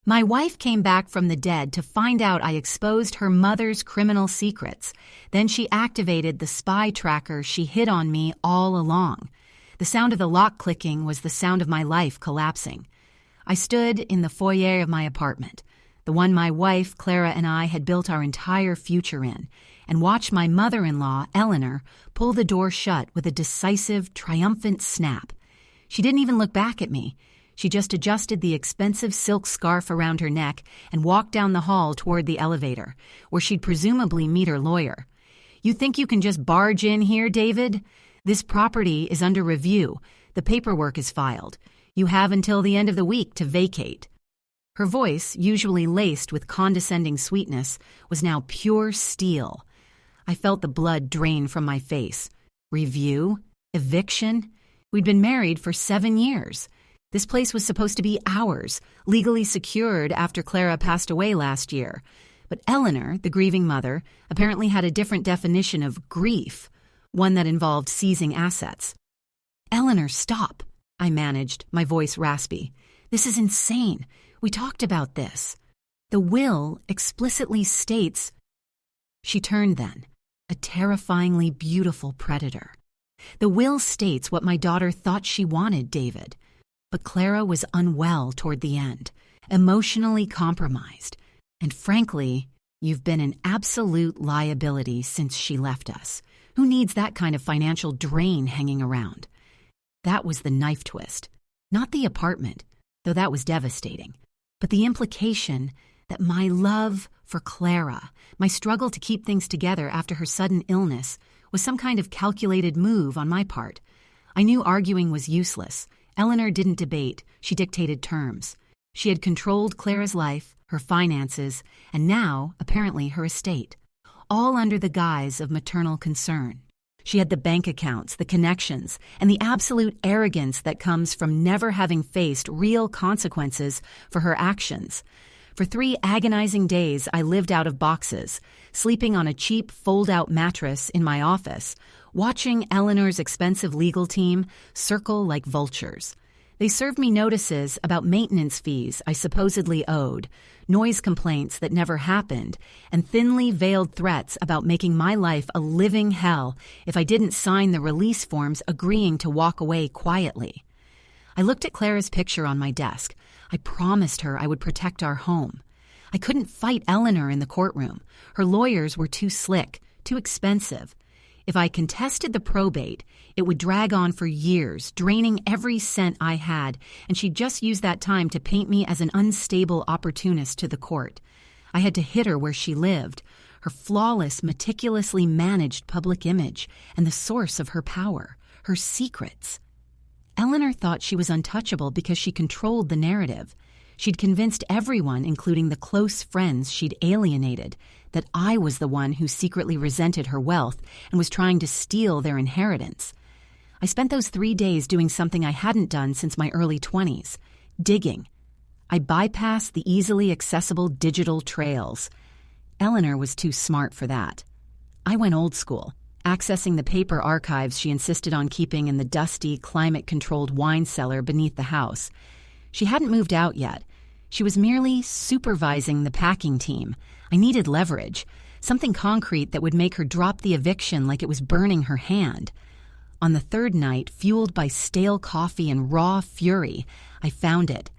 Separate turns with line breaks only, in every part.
My wife came back from the dead to find out I exposed her mother's criminal secrets. Then she activated the spy tracker she hid on me all along. The sound of the lock clicking was the sound of my life collapsing. I stood in the foyer of my apartment, the one my wife, Clara, and I had built our entire future in, and watched my mother-in-law, Eleanor, pull the door shut with a decisive, triumphant snap. She didn't even look back at me. She just adjusted the expensive silk scarf around her neck and walked down the hall toward the elevator, where she'd presumably meet her lawyer. "You think you can just barge in here, David? This property is under review. The paperwork is filed. You have until the end of the week to vacate." Her voice, usually laced with condescending sweetness, was now pure steel. I felt the blood drain from my face. Review? Eviction? We'd been married for 7 years. This place was supposed to be ours, legally secured after Clara passed away last year. But Eleanor, the grieving mother, apparently had a different definition of grief, one that involved seizing assets. "Eleanor, stop," I managed, my voice raspy. "This is insane. We talked about this. The will explicitly states—" She turned then, a terrifyingly beautiful predator. "The will states what my daughter thought she wanted, David. But Clara was unwell toward the end, emotionally compromised, and frankly, you've been an absolute liability since she left us. Who needs that kind of financial drain hanging around?" That was the knife twist. Not the apartment, though that was devastating, but the implication that my love for Clara, my struggle to keep things together after her sudden illness, was some kind of calculated move on my part. I knew arguing was useless. Eleanor didn't debate, she dictated terms. She had controlled Clara's life, her finances, and now, apparently, her estate, all under the guise of maternal concern. She had the bank accounts, the connections, and the absolute arrogance that comes from never having faced real consequences for her actions. For 3 agonizing days, I lived out of boxes, sleeping on a cheap fold-out mattress in my office, watching Eleanor's expensive legal team circle like vultures. They served me notices about maintenance fees I supposedly owed, noise complaints that never happened, and thinly veiled threats about making my life a living hell if I didn't sign the release forms agreeing to walk away quietly. I looked at Clara's picture on my desk. I promised her I would protect our home. I couldn't fight Eleanor in the courtroom. Her lawyers were too slick, too expensive. If I contested the probate, it would drag on for years, draining every cent I had, and she'd just use that time to paint me as an unstable opportunist to the court. I had to hit her where she lived, her flawless, meticulously managed public image, and the source of her power, her secrets. Eleanor thought she was untouchable because she controlled the narrative. She'd convinced everyone, including the close friends she'd alienated, that I was the one who secretly resented her wealth and was trying to steal their inheritance. I spent those 3 days doing something I hadn't done since my early 20s, digging. I bypassed the easily accessible digital trails. Eleanor was too smart for that. I went old school, accessing the paper archives she insisted on keeping in the dusty, climate-controlled wine cellar beneath the house. She hadn't moved out yet. She was merely supervising the packing team. I needed leverage, something concrete that would make her drop the eviction like it was burning her hand. On the 3rd night, fueled by stale coffee and raw fury, I found it.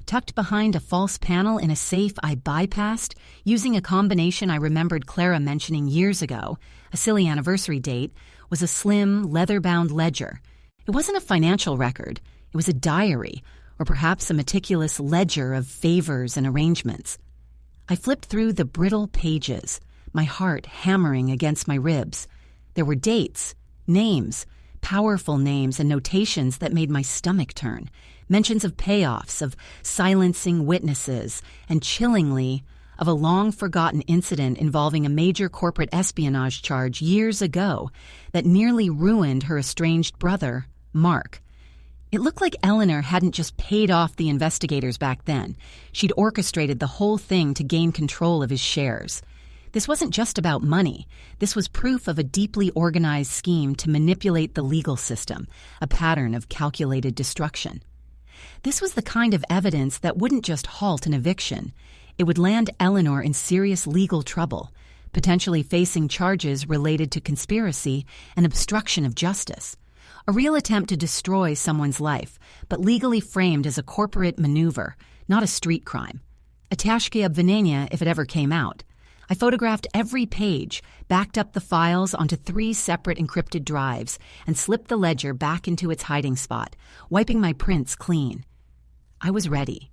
Tucked behind a false panel in a safe I bypassed, using a combination I remembered Clara mentioning years ago, a silly anniversary date, was a slim, leather-bound ledger. It wasn't a financial record. It was a diary, or perhaps a meticulous ledger of favors and arrangements. I flipped through the brittle pages, my heart hammering against my ribs. There were dates, names, powerful names and notations that made my stomach turn, mentions of payoffs, of silencing witnesses, and chillingly, of a long-forgotten incident involving a major corporate espionage charge years ago that nearly ruined her estranged brother, Mark. It looked like Eleanor hadn't just paid off the investigators back then. She'd orchestrated the whole thing to gain control of his shares. This wasn't just about money. This was proof of a deeply organized scheme to manipulate the legal system, a pattern of calculated destruction. This was the kind of evidence that wouldn't just halt an eviction. It would land Eleanor in serious legal trouble, potentially facing charges related to conspiracy and obstruction of justice. A real attempt to destroy someone's life, but legally framed as a corporate maneuver, not a street crime. A tashki obvinenia if it ever came out. I photographed every page, backed up the files onto 3 separate encrypted drives, and slipped the ledger back into its hiding spot, wiping my prints clean. I was ready.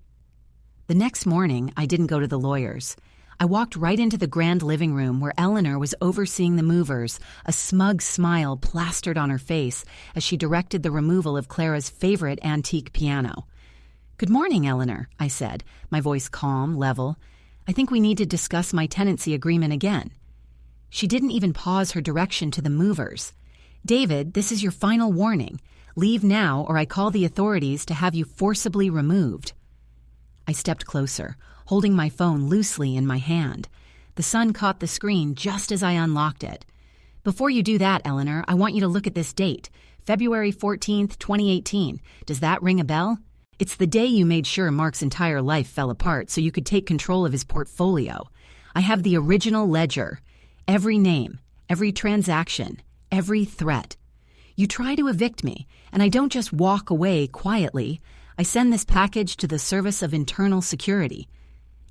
The next morning, I didn't go to the lawyers. I walked right into the grand living room where Eleanor was overseeing the movers, a smug smile plastered on her face as she directed the removal of Clara's favorite antique piano. "Good morning, Eleanor," I said, my voice calm, level. "I think we need to discuss my tenancy agreement again." She didn't even pause her direction to the movers. "David, this is your final warning. Leave now or I call the authorities to have you forcibly removed." I stepped closer, holding my phone loosely in my hand. The sun caught the screen just as I unlocked it. "Before you do that, Eleanor, I want you to look at this date, February 14th, 2018. Does that ring a bell? It's the day you made sure Mark's entire life fell apart so you could take control of his portfolio. I have the original ledger. Every name, every transaction, every threat. You try to evict me, and I don't just walk away quietly. I send this package to the Service of Internal Security."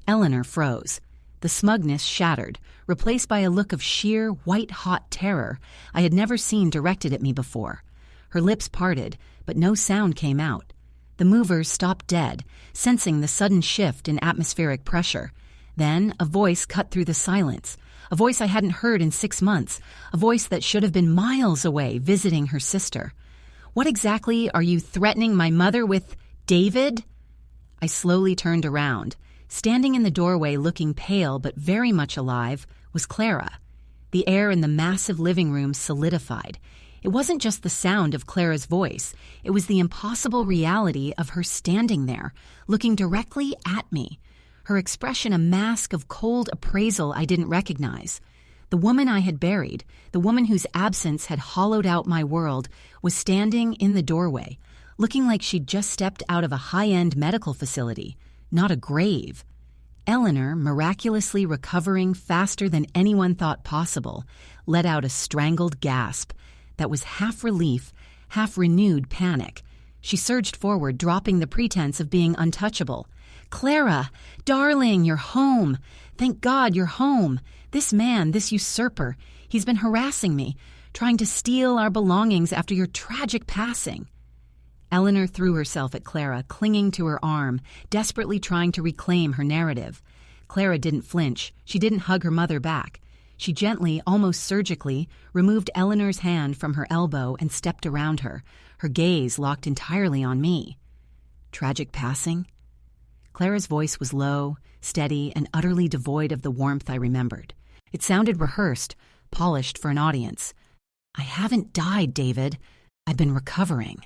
Eleanor froze. The smugness shattered, replaced by a look of sheer, white-hot terror I had never seen directed at me before. Her lips parted, but no sound came out. The movers stopped dead, sensing the sudden shift in atmospheric pressure. Then a voice cut through the silence, a voice I hadn't heard in 6 months, a voice that should have been miles away visiting her sister. "What exactly are you threatening my mother with, David?" I slowly turned around. Standing in the doorway looking pale but very much alive was Clara. The air in the massive living room solidified. It wasn't just the sound of Clara's voice. It was the impossible reality of her standing there, looking directly at me. Her expression a mask of cold appraisal I didn't recognize. The woman I had buried, the woman whose absence had hollowed out my world, was standing in the doorway, looking like she'd just stepped out of a high-end medical facility, not a grave. Eleanor, miraculously recovering faster than anyone thought possible, let out a strangled gasp that was half relief, half renewed panic. She surged forward, dropping the pretense of being untouchable. "Clara, darling, you're home. Thank God you're home. This man, this usurper, he's been harassing me, trying to steal our belongings after your tragic passing." Eleanor threw herself at Clara, clinging to her arm, desperately trying to reclaim her narrative. Clara didn't flinch. She didn't hug her mother back. She gently, almost surgically, removed Eleanor's hand from her elbow and stepped around her, her gaze locked entirely on me. "Tragic passing?" Clara's voice was low, steady, and utterly devoid of the warmth I remembered. It sounded rehearsed, polished for an audience. "I haven't died, David. I've been recovering."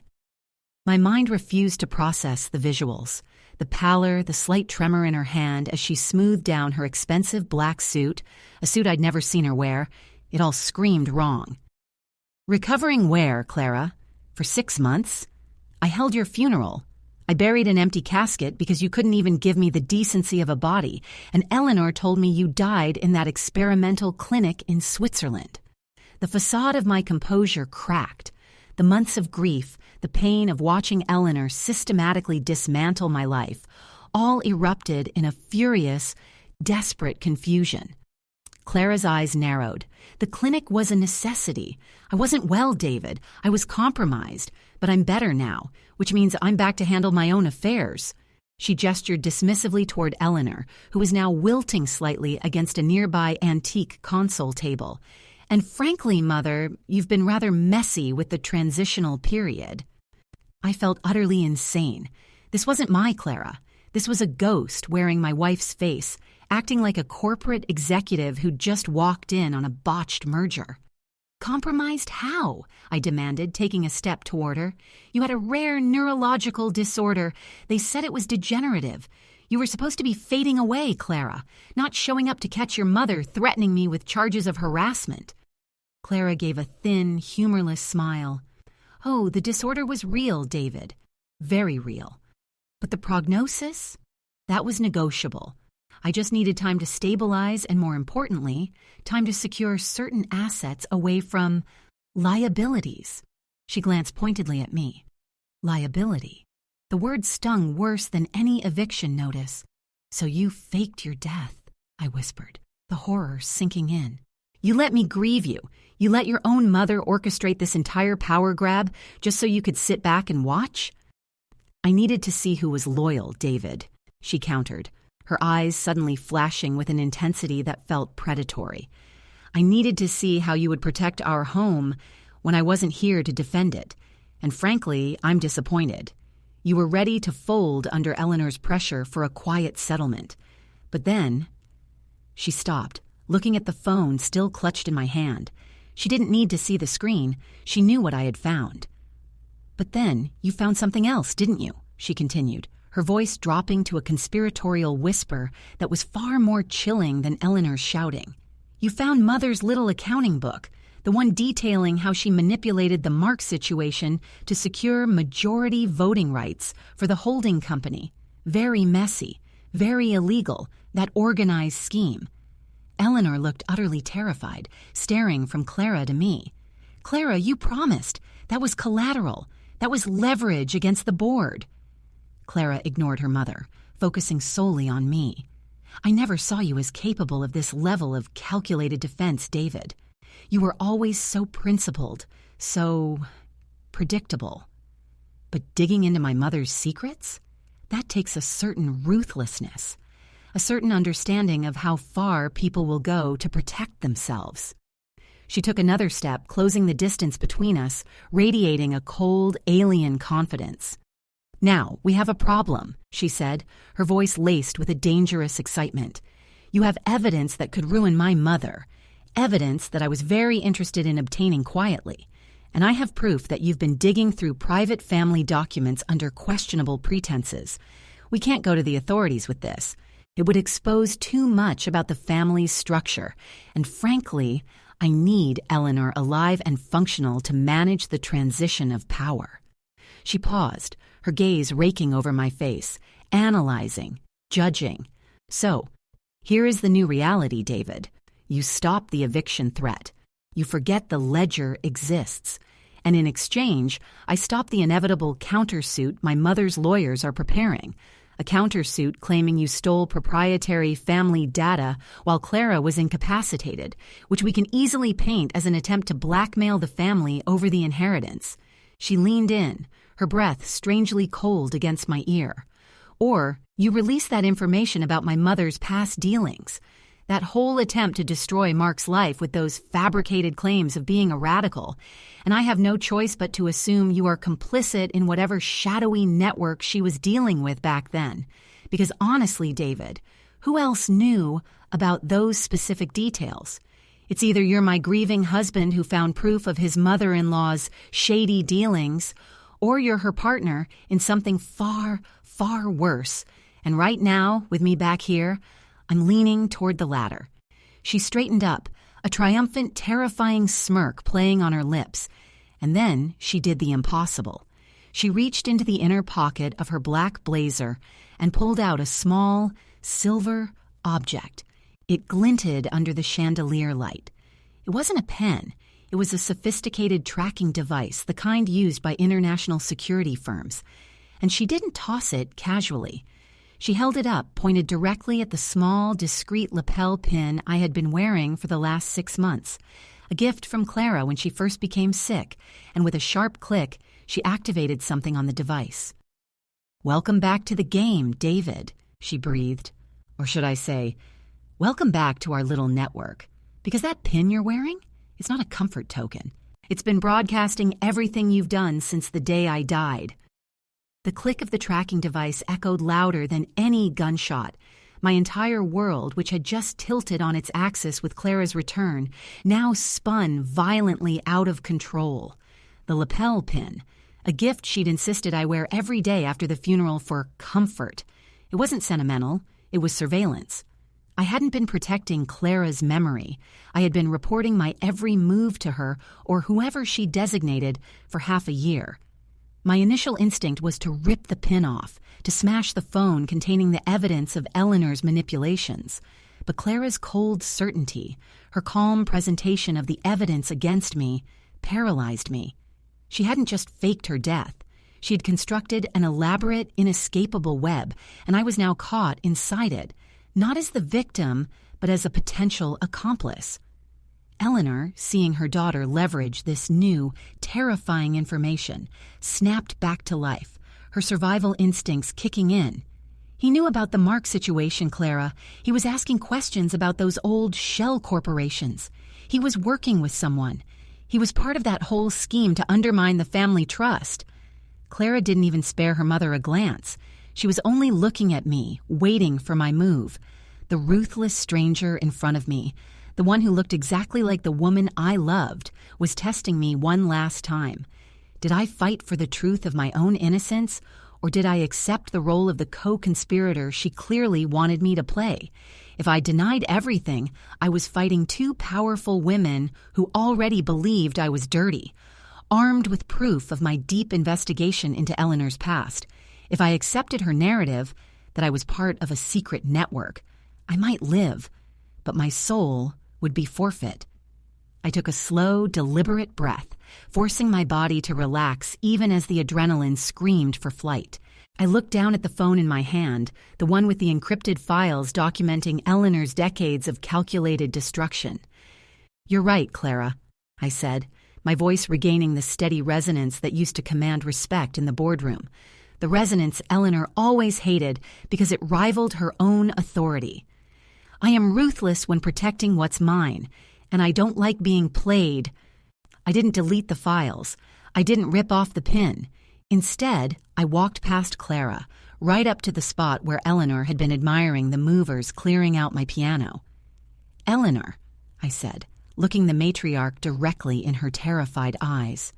My mind refused to process the visuals. The pallor, the slight tremor in her hand as she smoothed down her expensive black suit, a suit I'd never seen her wear, it all screamed wrong. "Recovering where, Clara? For 6 months? I held your funeral. I buried an empty casket because you couldn't even give me the decency of a body, and Eleanor told me you died in that experimental clinic in Switzerland." The facade of my composure cracked. The months of grief, the pain of watching Eleanor systematically dismantle my life, all erupted in a furious, desperate confusion. Clara's eyes narrowed. The clinic was a necessity. I wasn't well, David. I was compromised, but I'm better now, which means I'm back to handle my own affairs. She gestured dismissively toward Eleanor, who was now wilting slightly against a nearby antique console table. "And frankly, Mother, you've been rather messy with the transitional period." I felt utterly insane. This wasn't my Clara. This was a ghost wearing my wife's face, acting like a corporate executive who'd just walked in on a botched merger. "Compromised how?" I demanded, taking a step toward her. "You had a rare neurological disorder. They said it was degenerative. You were supposed to be fading away, Clara, not showing up to catch your mother threatening me with charges of harassment." Clara gave a thin, humorless smile. "Oh, the disorder was real, David. Very real. But the prognosis? That was negotiable. I just needed time to stabilize and, more importantly, time to secure certain assets away from liabilities. She glanced pointedly at me. Liability. The word stung worse than any eviction notice. So you faked your death, I whispered, the horror sinking in. You let me grieve you. You let your own mother orchestrate this entire power grab just so you could sit back and watch? I needed to see who was loyal, David, she countered, her eyes suddenly flashing with an intensity that felt predatory. I needed to see how you would protect our home when I wasn't here to defend it. And frankly, I'm disappointed. You were ready to fold under Eleanor's pressure for a quiet settlement. But then, she stopped, looking at the phone still clutched in my hand. She didn't need to see the screen. She knew what I had found. But then, you found something else, didn't you? She continued, her voice dropping to a conspiratorial whisper that was far more chilling than Eleanor's shouting. You found Mother's little accounting book, the one detailing how she manipulated the Mark situation to secure majority voting rights for the holding company. Very messy, very illegal, that organized scheme. Eleanor looked utterly terrified, staring from Clara to me. Clara, you promised. That was collateral. That was leverage against the board. Clara ignored her mother, focusing solely on me. I never saw you as capable of this level of calculated defense, David. You were always so principled, so predictable. But digging into my mother's secrets? That takes a certain ruthlessness, a certain understanding of how far people will go to protect themselves. She took another step, closing the distance between us, radiating a cold, alien confidence. Now, we have a problem, she said, her voice laced with a dangerous excitement. You have evidence that could ruin my mother, evidence that I was very interested in obtaining quietly, and I have proof that you've been digging through private family documents under questionable pretenses. We can't go to the authorities with this. It would expose too much about the family's structure, and frankly, I need Eleanor alive and functional to manage the transition of power. She paused, her gaze raking over my face, analyzing, judging. So, here is the new reality, David. You stop the eviction threat. You forget the ledger exists. And in exchange, I stop the inevitable countersuit my mother's lawyers are preparing. A countersuit claiming you stole proprietary family data while Clara was incapacitated, which we can easily paint as an attempt to blackmail the family over the inheritance. She leaned in, her breath strangely cold against my ear. Or you release that information about my mother's past dealings. That whole attempt to destroy Mark's life with those fabricated claims of being a radical, and I have no choice but to assume you are complicit in whatever shadowy network she was dealing with back then. Because honestly, David, who else knew about those specific details? It's either you're my grieving husband who found proof of his mother-in-law's shady dealings, or you're her partner in something far, far worse. And right now, with me back here, I'm leaning toward the latter. She straightened up, a triumphant, terrifying smirk playing on her lips. And then she did the impossible. She reached into the inner pocket of her black blazer and pulled out a small, silver object. It glinted under the chandelier light. It wasn't a pen. It was a sophisticated tracking device, the kind used by international security firms. And she didn't toss it casually. She held it up, pointed directly at the small, discreet lapel pin I had been wearing for the last 6 months, a gift from Clara when she first became sick, and with a sharp click, she activated something on the device. "Welcome back to the game, David," she breathed. Or should I say, "Welcome back to our little network." Because that pin you're wearing, it's not a comfort token. It's been broadcasting everything you've done since the day I died. The click of the tracking device echoed louder than any gunshot. My entire world, which had just tilted on its axis with Clara's return, now spun violently out of control. The lapel pin, a gift she'd insisted I wear every day after the funeral for comfort. It wasn't sentimental, it was surveillance. I hadn't been protecting Clara's memory. I had been reporting my every move to her or whoever she designated for half a year. My initial instinct was to rip the pin off, to smash the phone containing the evidence of Eleanor's manipulations. But Clara's cold certainty, her calm presentation of the evidence against me, paralyzed me. She hadn't just faked her death. She had constructed an elaborate, inescapable web, and I was now caught inside it, not as the victim, but as a potential accomplice. Eleanor, seeing her daughter leverage this new, terrifying information, snapped back to life, her survival instincts kicking in. He knew about the Mark situation, Clara. He was asking questions about those old shell corporations. He was working with someone. He was part of that whole scheme to undermine the family trust. Clara didn't even spare her mother a glance. She was only looking at me, waiting for my move. The ruthless stranger in front of me, the one who looked exactly like the woman I loved, was testing me one last time. Did I fight for the truth of my own innocence, or did I accept the role of the co-conspirator she clearly wanted me to play? If I denied everything, I was fighting two powerful women who already believed I was dirty, armed with proof of my deep investigation into Eleanor's past. If I accepted her narrative, that I was part of a secret network, I might live, but my soul would be forfeit. I took a slow, deliberate breath, forcing my body to relax even as the adrenaline screamed for flight. I looked down at the phone in my hand, the one with the encrypted files documenting Eleanor's decades of calculated destruction. "You're right, Clara," I said, my voice regaining the steady resonance that used to command respect in the boardroom, the resonance Eleanor always hated because it rivaled her own authority. "I am ruthless when protecting what's mine, and I don't like being played." I didn't delete the files. I didn't rip off the pin. Instead, I walked past Clara, right up to the spot where Eleanor had been admiring the movers clearing out my piano. "Eleanor," I said, looking the matriarch directly in her terrified eyes.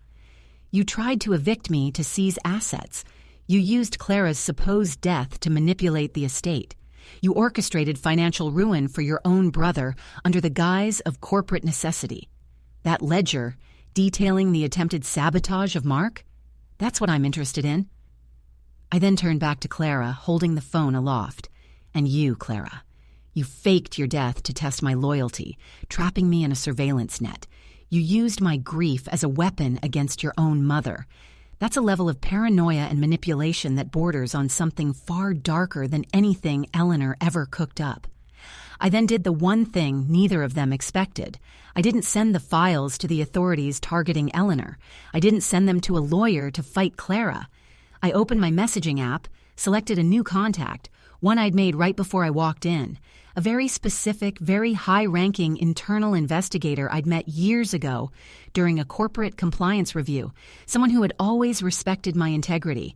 "You tried to evict me to seize assets. You used Clara's supposed death to manipulate the estate. You orchestrated financial ruin for your own brother under the guise of corporate necessity. That ledger, detailing the attempted sabotage of Mark, that's what I'm interested in." I then turned back to Clara, holding the phone aloft. "And you, Clara, you faked your death to test my loyalty, trapping me in a surveillance net. You used my grief as a weapon against your own mother. That's a level of paranoia and manipulation that borders on something far darker than anything Eleanor ever cooked up. I then did the one thing neither of them expected. I didn't send the files to the authorities targeting Eleanor. I didn't send them to a lawyer to fight Clara. I opened my messaging app, selected a new contact, one I'd made right before I walked in, a very specific, very high-ranking internal investigator I'd met years ago during a corporate compliance review, someone who had always respected my integrity.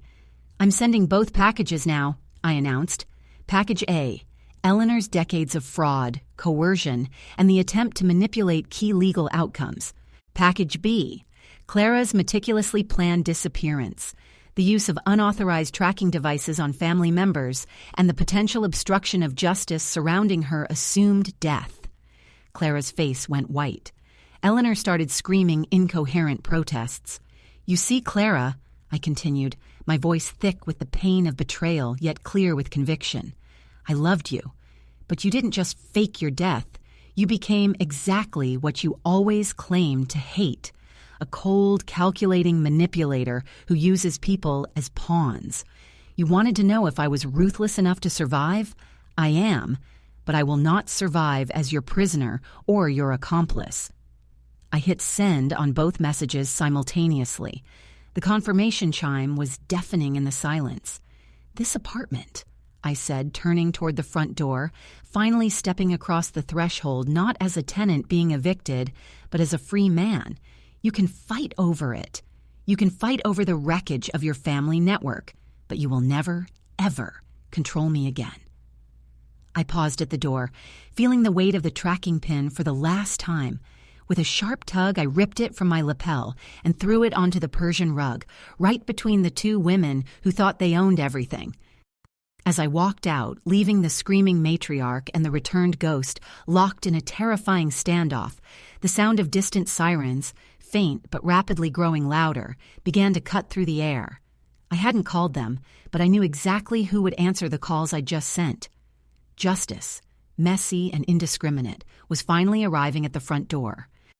"I'm sending both packages now," I announced. Package A, Eleanor's decades of fraud, coercion, and the attempt to manipulate key legal outcomes. Package B, Clara's meticulously planned disappearance, the use of unauthorized tracking devices on family members, and the potential obstruction of justice surrounding her assumed death. Clara's face went white. Eleanor started screaming incoherent protests. "You see, Clara," I continued, my voice thick with the pain of betrayal yet clear with conviction. "I loved you, but you didn't just fake your death. You became exactly what you always claimed to hate. A cold, calculating manipulator who uses people as pawns. You wanted to know if I was ruthless enough to survive? I am, but I will not survive as your prisoner or your accomplice." I hit send on both messages simultaneously. The confirmation chime was deafening in the silence. "This apartment," I said, turning toward the front door, finally stepping across the threshold not as a tenant being evicted, but as a free man. "You can fight over it. You can fight over the wreckage of your family network, but you will never, ever control me again." I paused at the door, feeling the weight of the tracking pin for the last time. With a sharp tug, I ripped it from my lapel and threw it onto the Persian rug, right between the two women who thought they owned everything. As I walked out, leaving the screaming matriarch and the returned ghost locked in a terrifying standoff, the sound of distant sirens, faint but rapidly growing louder, began to cut through the air. I hadn't called them, but I knew exactly who would answer the calls I'd just sent. Justice, messy and indiscriminate, was finally arriving at the front door.